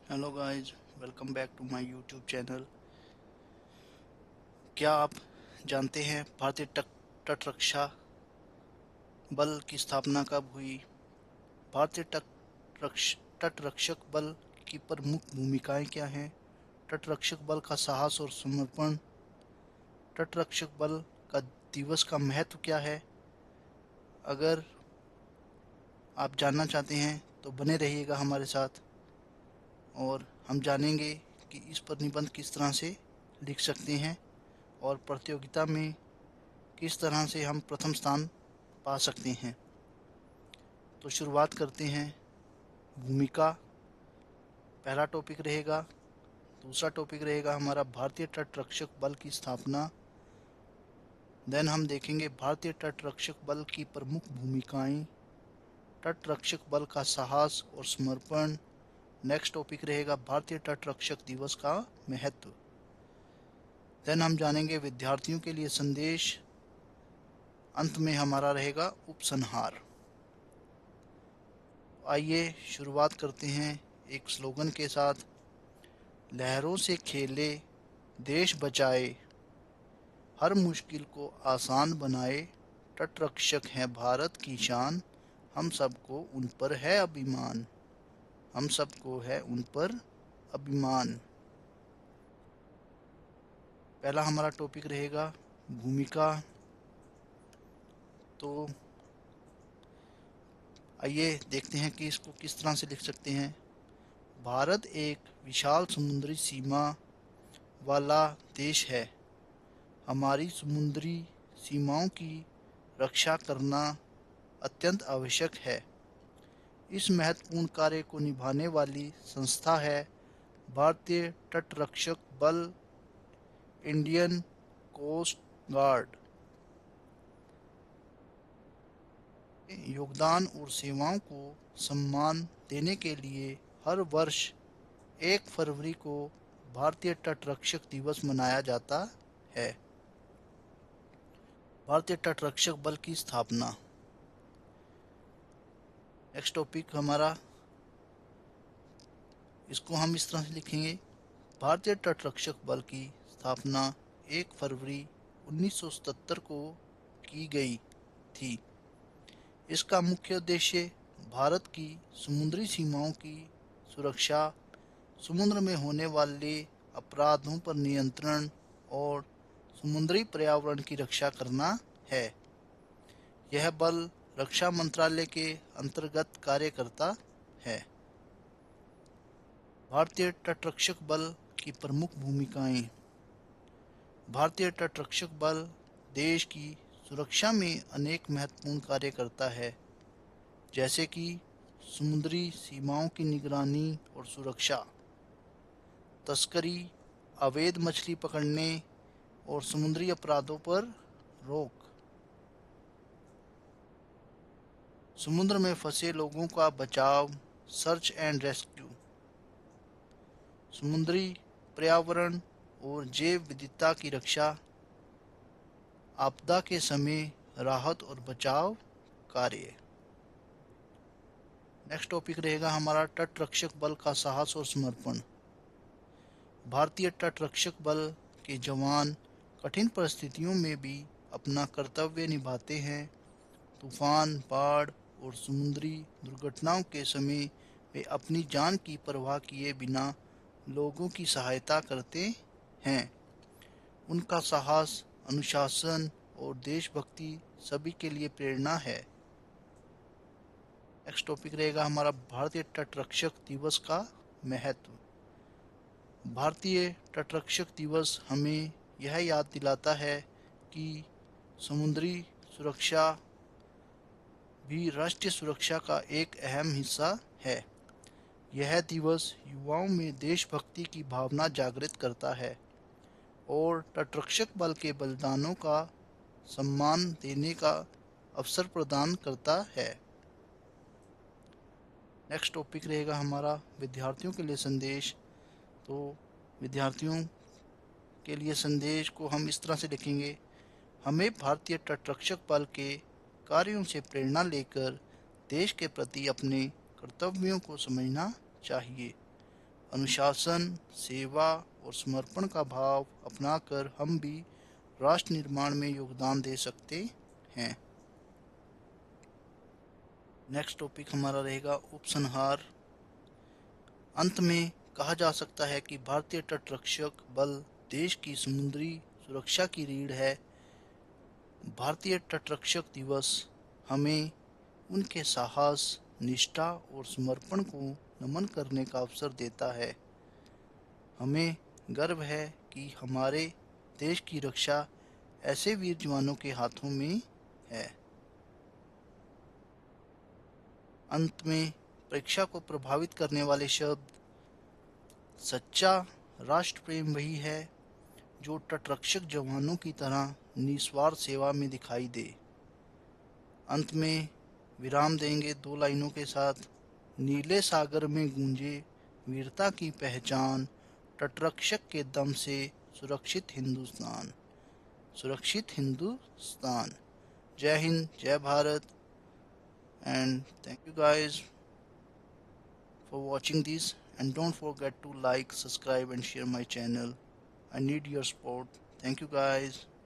Hello guys, welcome back to my YouTube channel. क्या आप जानते हैं भारतीय तट रक्षा बल की स्थापना कब हुई? भारतीय तट रक्षक बल की प्रमुख भूमिकाएं क्या हैं? तट रक्षक बल का साहस और समर्पण। तट रक्षक बल का दिवस का महत्व क्या है? अगर आप जानना चाहते हैं तो बने रहिएगा हमारे साथ और हम जानेंगे कि इस पर निबंध किस तरह से लिख सकते हैं और प्रतियोगिता में किस तरह से हम प्रथम स्थान पा सकते हैं। तो शुरुआत करते हैं। भूमिका पहला टॉपिक रहेगा। दूसरा टॉपिक रहेगा हमारा भारतीय तट रक्षक बल की स्थापना। देन हम देखेंगे भारतीय तट रक्षक बल की प्रमुख भूमिकाएं, तट रक्षक बल का साहस और समर्पण। नेक्स्ट टॉपिक रहेगा भारतीय तट रक्षक दिवस का महत्व। देन हम जानेंगे विद्यार्थियों के लिए संदेश। अंत में हमारा रहेगा उपसंहार। आइए शुरुआत करते हैं एक स्लोगन के साथ। लहरों से खेले देश बचाए, हर मुश्किल को आसान बनाए, तट रक्षक हैं भारत की शान, हम सबको उन पर है अभिमान, हम सबको है उन पर अभिमान। पहला हमारा टॉपिक रहेगा भूमिका। तो आइए देखते हैं कि इसको किस तरह से लिख सकते हैं। भारत एक विशाल समुद्री सीमा वाला देश है। हमारी समुद्री सीमाओं की रक्षा करना अत्यंत आवश्यक है। इस महत्वपूर्ण कार्य को निभाने वाली संस्था है भारतीय तटरक्षक बल, इंडियन कोस्ट गार्ड। योगदान और सेवाओं को सम्मान देने के लिए हर वर्ष 1 फरवरी को भारतीय तटरक्षक दिवस मनाया जाता है। भारतीय तटरक्षक बल की स्थापना। नेक्स्ट टॉपिक हमारा, इसको हम इस तरह से लिखेंगे। भारतीय तटरक्षक बल की स्थापना 1 फरवरी 1977 को की गई थी। इसका मुख्य उद्देश्य भारत की समुद्री सीमाओं की सुरक्षा, समुद्र में होने वाले अपराधों पर नियंत्रण और समुद्री पर्यावरण की रक्षा करना है। यह बल रक्षा मंत्रालय के अंतर्गत कार्य करता है। भारतीय तटरक्षक बल की प्रमुख भूमिकाएं। भारतीय तटरक्षक बल देश की सुरक्षा में अनेक महत्वपूर्ण कार्य करता है, जैसे कि समुद्री सीमाओं की निगरानी और सुरक्षा, तस्करी, अवैध मछली पकड़ने और समुद्री अपराधों पर रोक, समुद्र में फंसे लोगों का बचाव, सर्च एंड रेस्क्यू, समुद्री पर्यावरण और जैव विविधता की रक्षा, आपदा के समय राहत और बचाव कार्य। नेक्स्ट टॉपिक रहेगा हमारा तट रक्षक बल का साहस और समर्पण। भारतीय तट रक्षक बल के जवान कठिन परिस्थितियों में भी अपना कर्तव्य निभाते हैं। तूफान, बाढ़ और समुद्री दुर्घटनाओं के समय वे अपनी जान की परवाह किए बिना लोगों की सहायता करते हैं। उनका साहस, अनुशासन और देशभक्ति सभी के लिए प्रेरणा है। नेक्स्ट टॉपिक रहेगा हमारा भारतीय तटरक्षक दिवस का महत्व। भारतीय तटरक्षक दिवस हमें यह याद दिलाता है कि समुद्री सुरक्षा भी राष्ट्रीय सुरक्षा का एक अहम हिस्सा है। यह दिवस युवाओं में देशभक्ति की भावना जागृत करता है और तटरक्षक बल के बलिदानों का सम्मान देने का अवसर प्रदान करता है। नेक्स्ट टॉपिक रहेगा हमारा विद्यार्थियों के लिए संदेश। तो विद्यार्थियों के लिए संदेश को हम इस तरह से लिखेंगे। हमें भारतीय तटरक्षक बल के कार्यों से प्रेरणा लेकर देश के प्रति अपने कर्तव्यों को समझना चाहिए। अनुशासन, सेवा और समर्पण का भाव अपनाकर हम भी राष्ट्र निर्माण में योगदान दे सकते हैं। नेक्स्ट टॉपिक हमारा रहेगा उपसंहार। अंत में कहा जा सकता है कि भारतीय तटरक्षक बल देश की समुद्री सुरक्षा की रीढ़ है। भारतीय तटरक्षक दिवस हमें उनके साहस, निष्ठा और समर्पण को नमन करने का अवसर देता है। हमें गर्व है कि हमारे देश की रक्षा ऐसे वीर जवानों के हाथों में है। अंत में परीक्षा को प्रभावित करने वाले शब्द। सच्चा राष्ट्र प्रेम वही है जो तटरक्षक जवानों की तरह निस्वार्थ सेवा में दिखाई दे। अंत में विराम देंगे दो लाइनों के साथ। नीले सागर में गूंजे वीरता की पहचान, तटरक्षक के दम से सुरक्षित हिंदुस्तान। सुरक्षित हिंदुस्तान। जय हिंद, जय Bharat, and thank you guys for watching this, and don't forget to like, subscribe and share my channel. I need your support. Thank you guys.